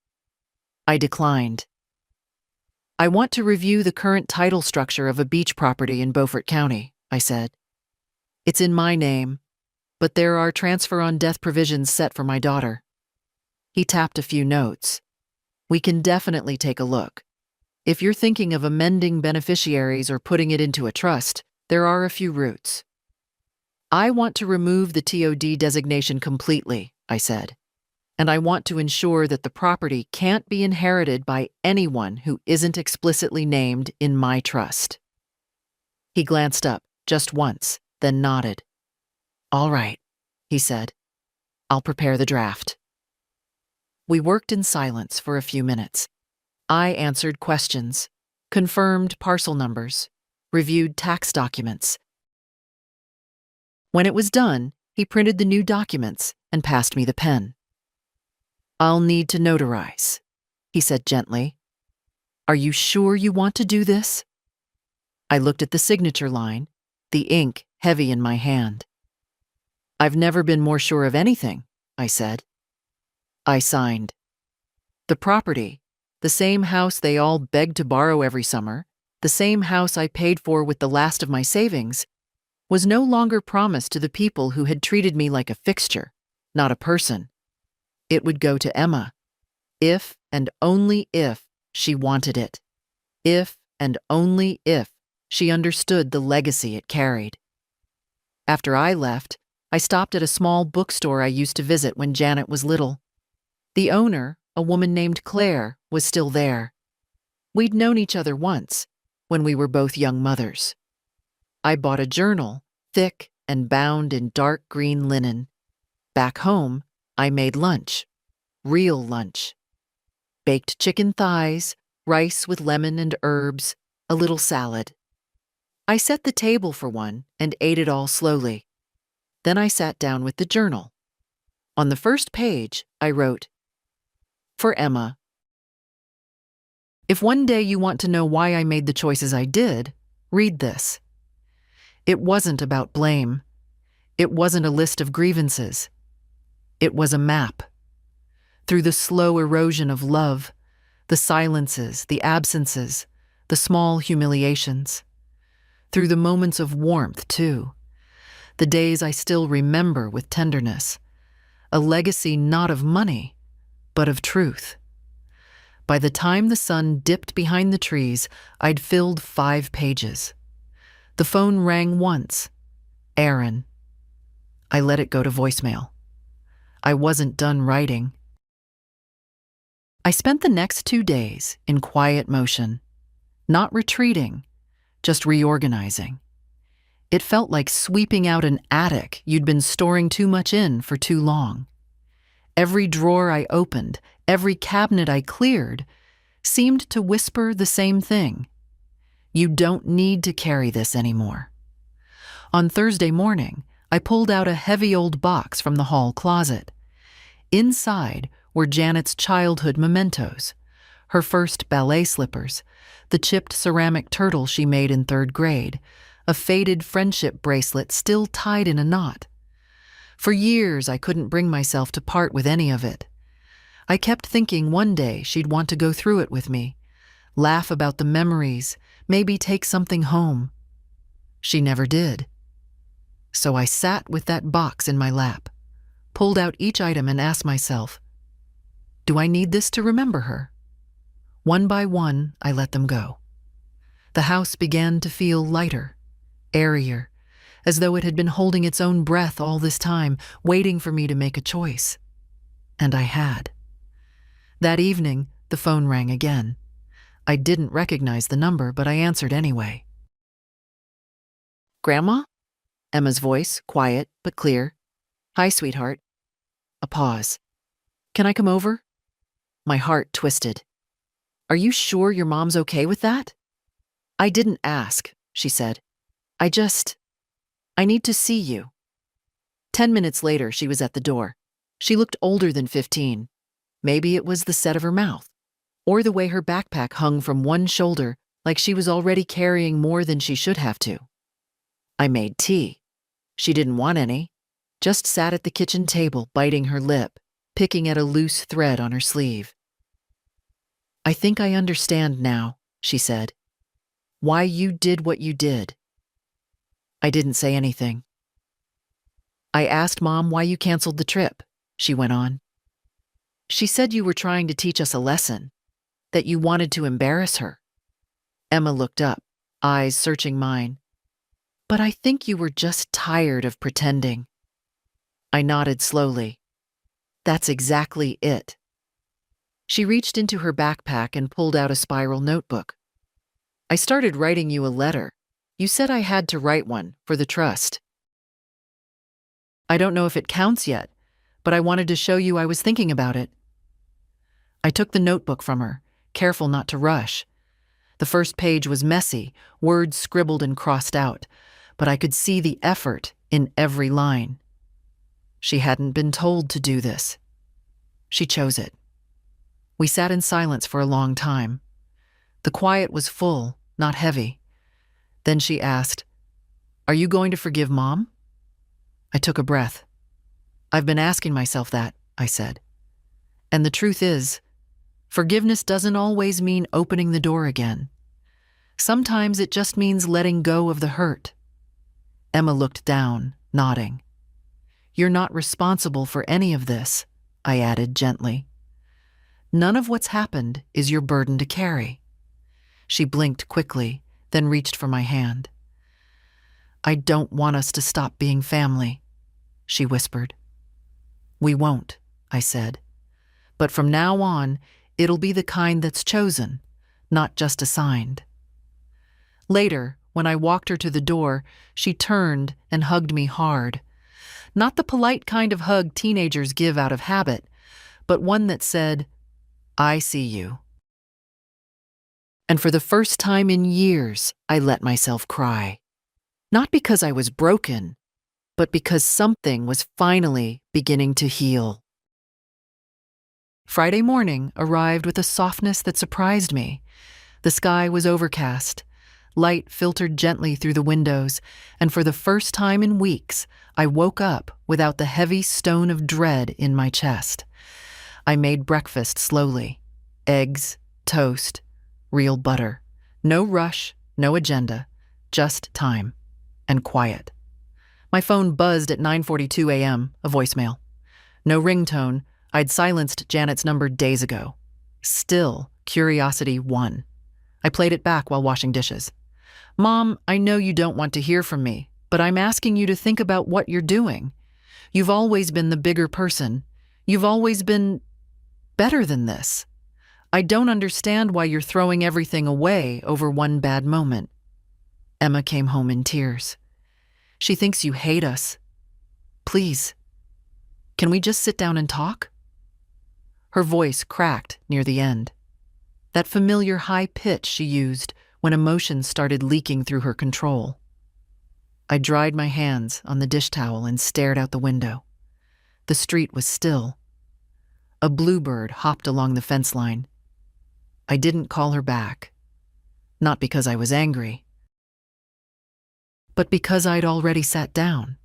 [SPEAKER 1] I declined. "I want to review the current title structure of a beach property in Beaufort County," I said. "It's in my name, but there are transfer on death provisions set for my daughter." He tapped a few notes. "We can definitely take a look. If you're thinking of amending beneficiaries or putting it into a trust, there are a few routes." "I want to remove the TOD designation completely," I said, "and I want to ensure that the property can't be inherited by anyone who isn't explicitly named in my trust." He glanced up just once, then nodded. "All right," he said. "I'll prepare the draft." We worked in silence for a few minutes. I answered questions, confirmed parcel numbers, reviewed tax documents. When it was done, he printed the new documents and passed me the pen. "I'll need to notarize," he said gently. "Are you sure you want to do this?" I looked at the signature line, the ink heavy in my hand. "I've never been more sure of anything," I said. I signed. The property, the same house they all begged to borrow every summer, the same house I paid for with the last of my savings, was no longer promised to the people who had treated me like a fixture, not a person. It would go to Emma, if and only if she wanted it, if and only if she understood the legacy it carried. After I left, I stopped at a small bookstore I used to visit when Janet was little. The owner, a woman named Claire, was still there. We'd known each other once, when we were both young mothers. I bought a journal, thick and bound in dark green linen. Back home, I made lunch, real lunch. Baked chicken thighs, rice with lemon and herbs, a little salad. I set the table for one and ate it all slowly. Then I sat down with the journal. On the first page, I wrote, "For Emma. If one day you want to know why I made the choices I did, read this. It wasn't about blame. It wasn't a list of grievances. It was a map. Through the slow erosion of love, the silences, the absences, the small humiliations. Through the moments of warmth, too. The days I still remember with tenderness. A legacy not of money, but of truth. By the time the sun dipped behind the trees, I'd filled 5 pages. The phone rang once. Aaron. I let it go to voicemail. I wasn't done writing. I spent the next 2 days in quiet motion, not retreating, just reorganizing. It felt like sweeping out an attic you'd been storing too much in for too long. Every drawer I opened, every cabinet I cleared, seemed to whisper the same thing. You don't need to carry this anymore. On Thursday morning, I pulled out a heavy old box from the hall closet. Inside were Janet's childhood mementos, her first ballet slippers, the chipped ceramic turtle she made in 3rd grade, a faded friendship bracelet still tied in a knot. For years, I couldn't bring myself to part with any of it. I kept thinking one day she'd want to go through it with me, laugh about the memories, maybe take something home. She never did. So I sat with that box in my lap, pulled out each item and asked myself, do I need this to remember her? One by one, I let them go. The house began to feel lighter, airier, as though it had been holding its own breath all this time, waiting for me to make a choice. And I had. That evening, the phone rang again. I didn't recognize the number, but I answered anyway. "Grandma?" Emma's voice, quiet but clear. "Hi, sweetheart." A pause. "Can I come over?" My heart twisted. "Are you sure your mom's okay with that?" "I didn't ask," she said. I need to see you." 10 minutes later, she was at the door. She looked older than 15. Maybe it was the set of her mouth, or the way her backpack hung from one shoulder like she was already carrying more than she should have to. I made tea. She didn't want any, just sat at the kitchen table biting her lip, picking at a loose thread on her sleeve. "I think I understand now," she said. "Why you did what you did." I didn't say anything. "I asked Mom why you canceled the trip," she went on. "She said you were trying to teach us a lesson, that you wanted to embarrass her." Emma looked up, eyes searching mine. "But I think you were just tired of pretending." I nodded slowly. "That's exactly it." She reached into her backpack and pulled out a spiral notebook. "I started writing you a letter. You said I had to write one for the trust. I don't know if it counts yet, but I wanted to show you I was thinking about it." I took the notebook from her, careful not to rush. The first page was messy, words scribbled and crossed out, but I could see the effort in every line. She hadn't been told to do this. She chose it. We sat in silence for a long time. The quiet was full, not heavy. Then she asked, "Are you going to forgive Mom?" I took a breath. "I've been asking myself that," I said. "And the truth is, forgiveness doesn't always mean opening the door again. Sometimes it just means letting go of the hurt." Emma looked down, nodding. "You're not responsible for any of this," I added gently. "None of what's happened is your burden to carry." She blinked quickly, then reached for my hand. "I don't want us to stop being family," she whispered. "We won't," I said. "But from now on, it'll be the kind that's chosen, not just assigned." Later, when I walked her to the door, she turned and hugged me hard. Not the polite kind of hug teenagers give out of habit, but one that said, "I see you." And for the first time in years, I let myself cry. Not because I was broken, but because something was finally beginning to heal. Friday morning arrived with a softness that surprised me. The sky was overcast. Light filtered gently through the windows, and for the first time in weeks, I woke up without the heavy stone of dread in my chest. I made breakfast slowly. Eggs, toast, real butter. No rush, no agenda, just time and quiet. My phone buzzed at 9:42 a.m., a voicemail. No ringtone. I'd silenced Janet's number days ago. Still, curiosity won. I played it back while washing dishes. "Mom, I know you don't want to hear from me, but I'm asking you to think about what you're doing. You've always been the bigger person. You've always been better than this. I don't understand why you're throwing everything away over one bad moment." Emma came home in tears. "She thinks you hate us. Please, can we just sit down and talk?" Her voice cracked near the end. That familiar high pitch she used when emotions started leaking through her control. I dried my hands on the dish towel and stared out the window. The street was still. A bluebird hopped along the fence line. I didn't call her back. Not because I was angry, but because I'd already sat down.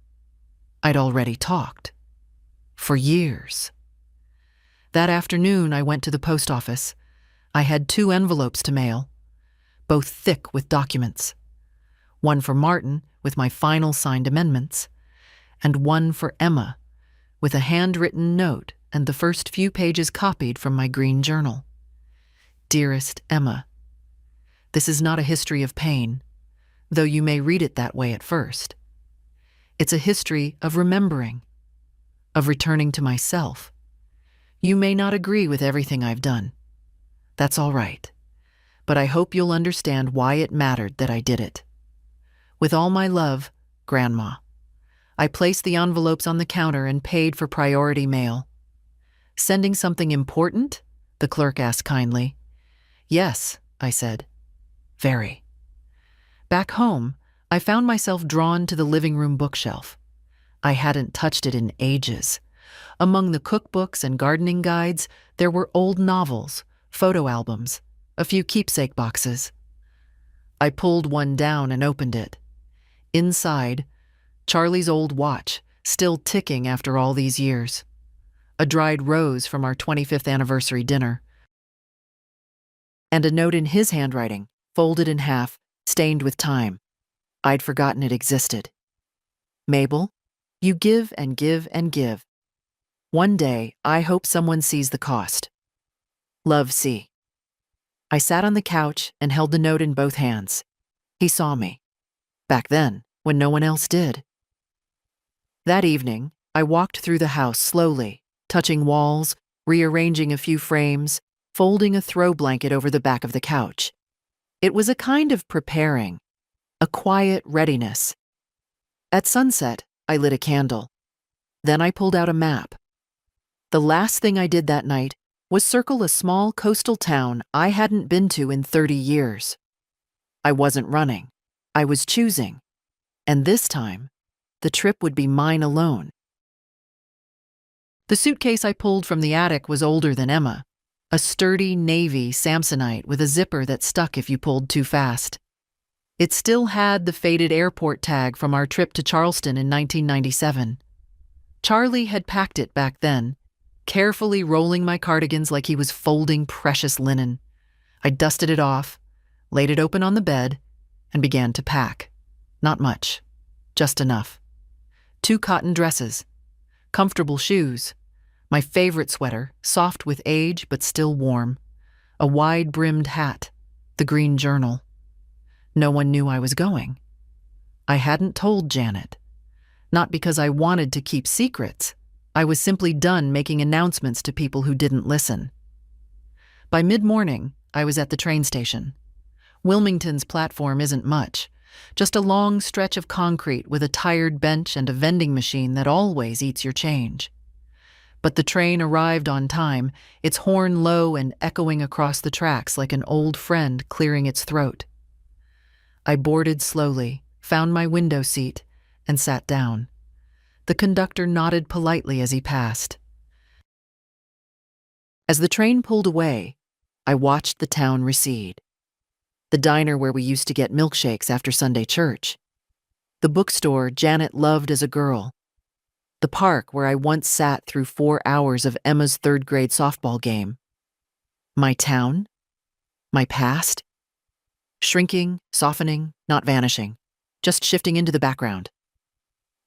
[SPEAKER 1] I'd already talked. For years. That afternoon, I went to the post office. I had 2 envelopes to mail, both thick with documents. One for Martin, with my final signed amendments, and one for Emma, with a handwritten note and the first few pages copied from my green journal. Dearest Emma, this is not a history of pain, though you may read it that way at first. It's a history of remembering, of returning to myself. You may not agree with everything I've done. That's all right. But I hope you'll understand why it mattered that I did it. With all my love, Grandma. I placed the envelopes on the counter and paid for priority mail. Sending something important? The clerk asked kindly. Yes, I said. Very. Back home, I found myself drawn to the living room bookshelf. I hadn't touched it in ages. Among the cookbooks and gardening guides, there were old novels, photo albums, a few keepsake boxes. I pulled one down and opened it. Inside, Charlie's old watch, still ticking after all these years. A dried rose from our 25th anniversary dinner. And a note in his handwriting, folded in half, stained with time. I'd forgotten it existed. Mabel, you give and give and give. One day, I hope someone sees the cost. Love, C. I sat on the couch and held the note in both hands. He saw me. Back then, when no one else did. That evening, I walked through the house slowly, touching walls, rearranging a few frames, folding a throw blanket over the back of the couch. It was a kind of preparing, a quiet readiness. At sunset, I lit a candle. Then I pulled out a map. The last thing I did that night was circle a small coastal town I hadn't been to in 30 years. I wasn't running. I was choosing. And this time, the trip would be mine alone. The suitcase I pulled from the attic was older than Emma, a sturdy navy Samsonite with a zipper that stuck if you pulled too fast. It still had the faded airport tag from our trip to Charleston in 1997. Charlie had packed it back then, carefully rolling my cardigans like he was folding precious linen. I dusted it off, laid it open on the bed, and began to pack. Not much, just enough. 2 cotton dresses, comfortable shoes, my favorite sweater, soft with age but still warm, a wide-brimmed hat, the green journal. No one knew I was going. I hadn't told Janet. Not because I wanted to keep secrets. I was simply done making announcements to people who didn't listen. By mid-morning, I was at the train station. Wilmington's platform isn't much, just a long stretch of concrete with a tired bench and a vending machine that always eats your change. But the train arrived on time, its horn low and echoing across the tracks like an old friend clearing its throat. I boarded slowly, found my window seat, and sat down. The conductor nodded politely as he passed. As the train pulled away, I watched the town recede. The diner where we used to get milkshakes after Sunday church. The bookstore Janet loved as a girl. The park where I once sat through 4 hours of Emma's 3rd grade softball game. My town? My past? Shrinking, softening, not vanishing, just shifting into the background.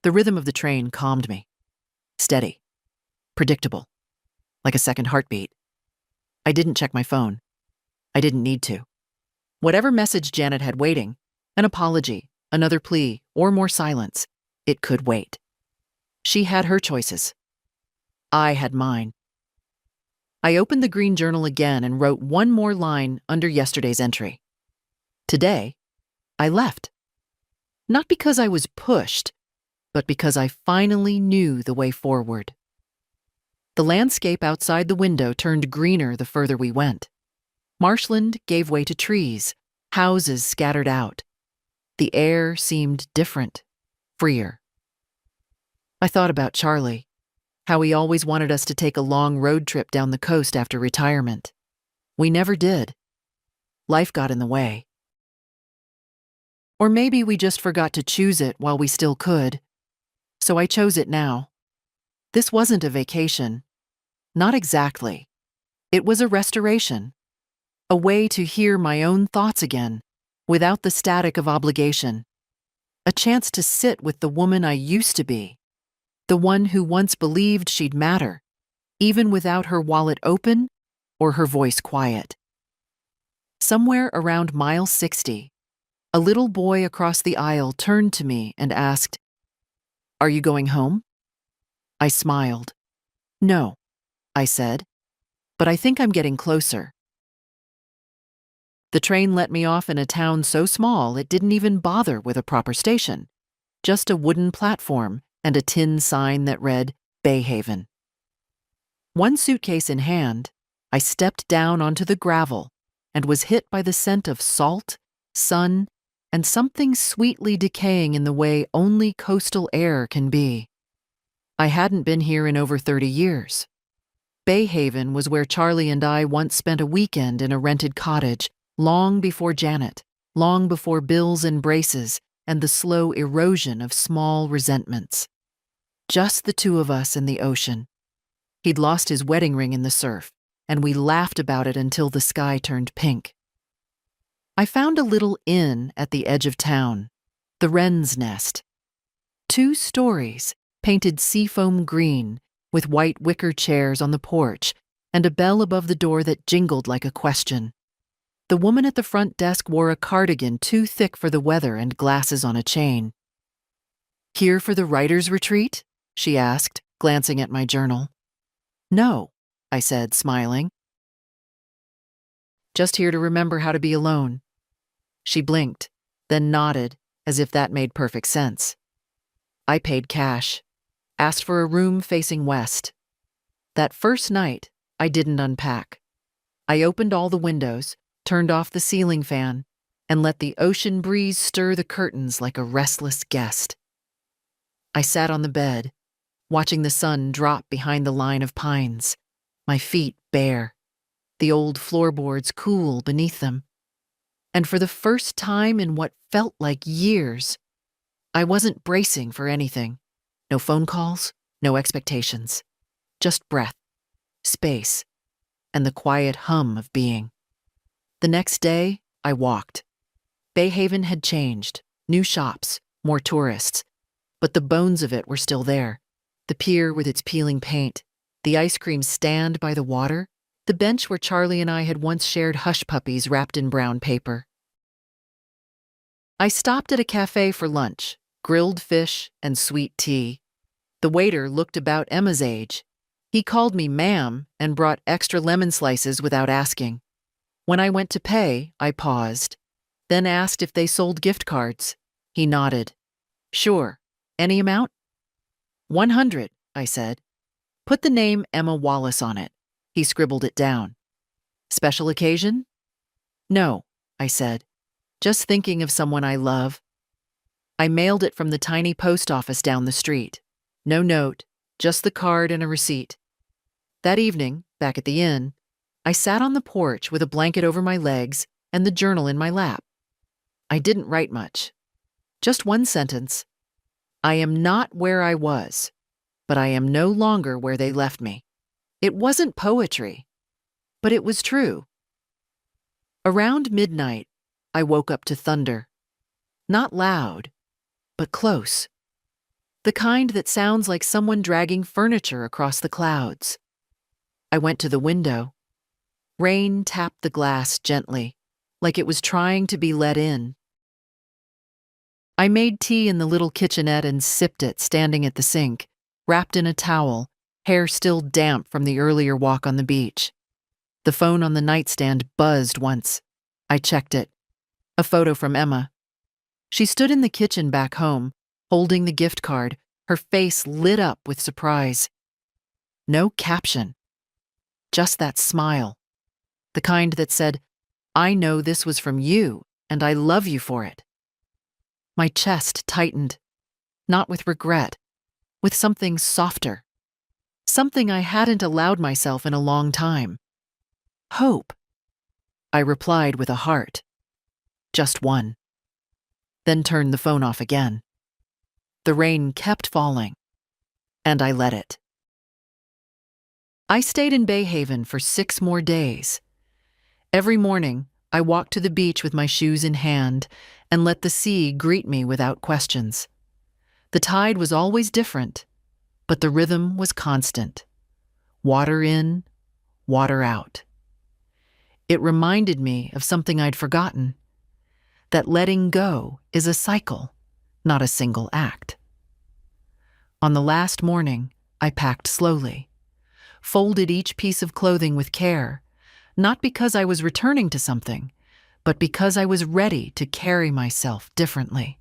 [SPEAKER 1] The rhythm of the train calmed me. Steady. Predictable. Like a second heartbeat. I didn't check my phone. I didn't need to. Whatever message Janet had waiting, an apology, another plea, or more silence, it could wait. She had her choices. I had mine. I opened the green journal again and wrote one more line under yesterday's entry. Today, I left. Not because I was pushed, but because I finally knew the way forward. The landscape outside the window turned greener the further we went. Marshland gave way to trees, houses scattered out. The air seemed different, freer. I thought about Charlie, how he always wanted us to take a long road trip down the coast after retirement. We never did. Life got in the way. Or maybe we just forgot to choose it while we still could. So I chose it now. This wasn't a vacation. Not exactly. It was a restoration. A way to hear my own thoughts again, without the static of obligation. A chance to sit with the woman I used to be. The one who once believed she'd matter, even without her wallet open or her voice quiet. Somewhere around mile 60, a little boy across the aisle turned to me and asked, "Are you going home?" I smiled. No, I said, but I think I'm getting closer. The train let me off in a town so small it didn't even bother with a proper station, just a wooden platform and a tin sign that read Bay Haven. One suitcase in hand, I stepped down onto the gravel and was hit by the scent of salt, sun, and something sweetly decaying in the way only coastal air can be. I hadn't been here in over 30 years. Bay Haven was where Charlie and I once spent a weekend in a rented cottage, long before Janet, long before bills and braces and the slow erosion of small resentments. Just the two of us and the ocean. He'd lost his wedding ring in the surf, and we laughed about it until the sky turned pink. I found a little inn at the edge of town, the Wren's Nest. 2 stories, painted seafoam green, with white wicker chairs on the porch, and a bell above the door that jingled like a question. The woman at the front desk wore a cardigan too thick for the weather and glasses on a chain. "Here for the writer's retreat?" she asked, glancing at my journal. "No," I said, smiling. "Just here to remember how to be alone." She blinked, then nodded, as if that made perfect sense. I paid cash, asked for a room facing west. That first night, I didn't unpack. I opened all the windows, turned off the ceiling fan, and let the ocean breeze stir the curtains like a restless guest. I sat on the bed, watching the sun drop behind the line of pines, my feet bare, the old floorboards cool beneath them. And for the first time in what felt like years, I wasn't bracing for anything. No phone calls, no expectations. Just breath, space, and the quiet hum of being. The next day, I walked. Bay Haven had changed, new shops, more tourists, but the bones of it were still there. The pier with its peeling paint, the ice cream stand by the water, the bench where Charlie and I had once shared hush puppies wrapped in brown paper. I stopped at a cafe for lunch, grilled fish and sweet tea. The waiter looked about Emma's age. He called me ma'am and brought extra lemon slices without asking. When I went to pay, I paused, then asked if they sold gift cards. He nodded. "Sure. Any amount?" 100, I said. "Put the name Emma Wallace on it." He scribbled it down. "Special occasion?" "No," I said. "Just thinking of someone I love." I mailed it from the tiny post office down the street. No note, just the card and a receipt. That evening, back at the inn, I sat on the porch with a blanket over my legs and the journal in my lap. I didn't write much. Just one sentence. I am not where I was, but I am no longer where they left me. It wasn't poetry, but it was true. Around midnight, I woke up to thunder. Not loud, but close. The kind that sounds like someone dragging furniture across the clouds. I went to the window. Rain tapped the glass gently, like it was trying to be let in. I made tea in the little kitchenette and sipped it standing at the sink, wrapped in a towel, hair still damp from the earlier walk on the beach. The phone on the nightstand buzzed once. I checked it. A photo from Emma. She stood in the kitchen back home, holding the gift card, her face lit up with surprise. No caption. Just that smile. The kind that said, "I know this was from you, and I love you for it." My chest tightened, not with regret, with something softer. Something I hadn't allowed myself in a long time. Hope. I replied with a heart. Just one. Then turned the phone off again. The rain kept falling, and I let it. I stayed in Bay Haven for 6 more days. Every morning, I walked to the beach with my shoes in hand and let the sea greet me without questions. The tide was always different, but the rhythm was constant. Water in, water out. It reminded me of something I'd forgotten, that letting go is a cycle, not a single act. On the last morning, I packed slowly. folded each piece of clothing with care, not because I was returning to something, but because I was ready to carry myself differently.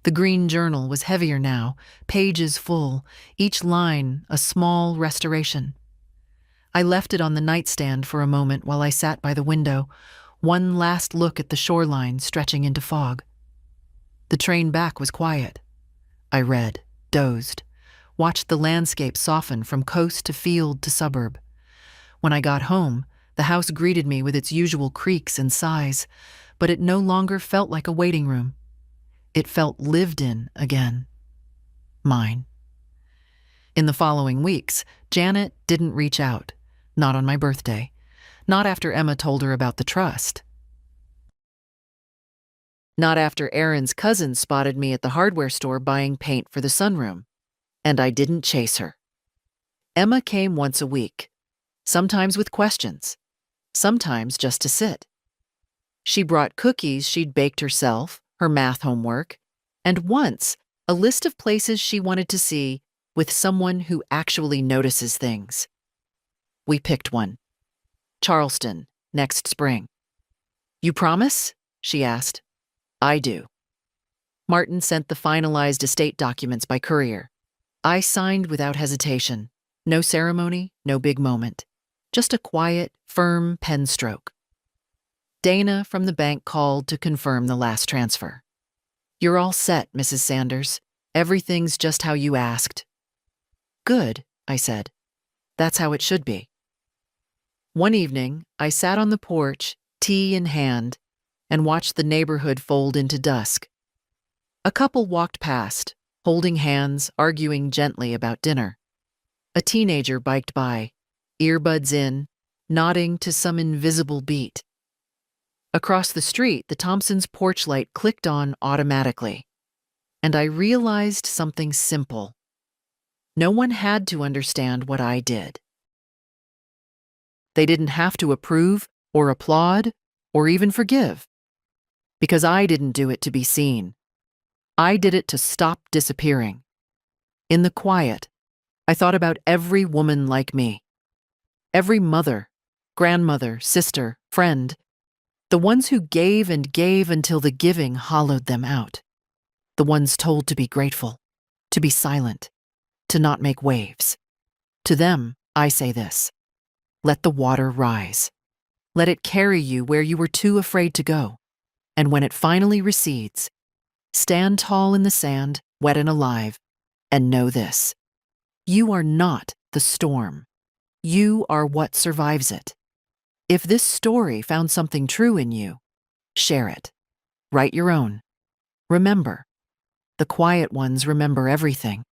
[SPEAKER 1] The green journal was heavier now, pages full, each line a small restoration. I left it on the nightstand for a moment while I sat by the window, one last look at the shoreline stretching into fog. The train back was quiet. I read, dozed, watched the landscape soften from coast to field to suburb. When I got home, the house greeted me with its usual creaks and sighs, but it no longer felt like a waiting room. It felt lived in again. Mine. In the following weeks, Janet didn't reach out. Not on my birthday. Not after Emma told her about the trust. Not after Erin's cousin spotted me at the hardware store buying paint for the sunroom. And I didn't chase her. Emma came once a week, sometimes with questions, sometimes just to sit. She brought cookies she'd baked herself, her math homework, and once a list of places she wanted to see with someone who actually notices things. We picked one. Charleston, next spring. You promise? She asked. I do. Martin sent the finalized estate documents by courier. I signed without hesitation. No ceremony, no big moment. Just a quiet, firm pen stroke. Dana from the bank called to confirm the last transfer. You're all set, Mrs. Sanders. Everything's just how you asked. Good, I said. That's how it should be. One evening, I sat on the porch, tea in hand, and watched the neighborhood fold into dusk. A couple walked past, holding hands, arguing gently about dinner. A teenager biked by, earbuds in, nodding to some invisible beat. Across the street, the Thompsons' porch light clicked on automatically, and I realized something simple. No one had to understand what I did. They didn't have to approve or applaud or even forgive, because I didn't do it to be seen. I did it to stop disappearing. In the quiet, I thought about every woman like me. Every mother, grandmother, sister, friend. The ones who gave and gave until the giving hollowed them out. The ones told to be grateful, to be silent, to not make waves. To them, I say this. Let the water rise. Let it carry you where you were too afraid to go. And when it finally recedes, stand tall in the sand, wet and alive, and know this. You are not the storm. You are what survives it. If this story found something true in you, share it. Write your own. Remember, the quiet ones remember everything.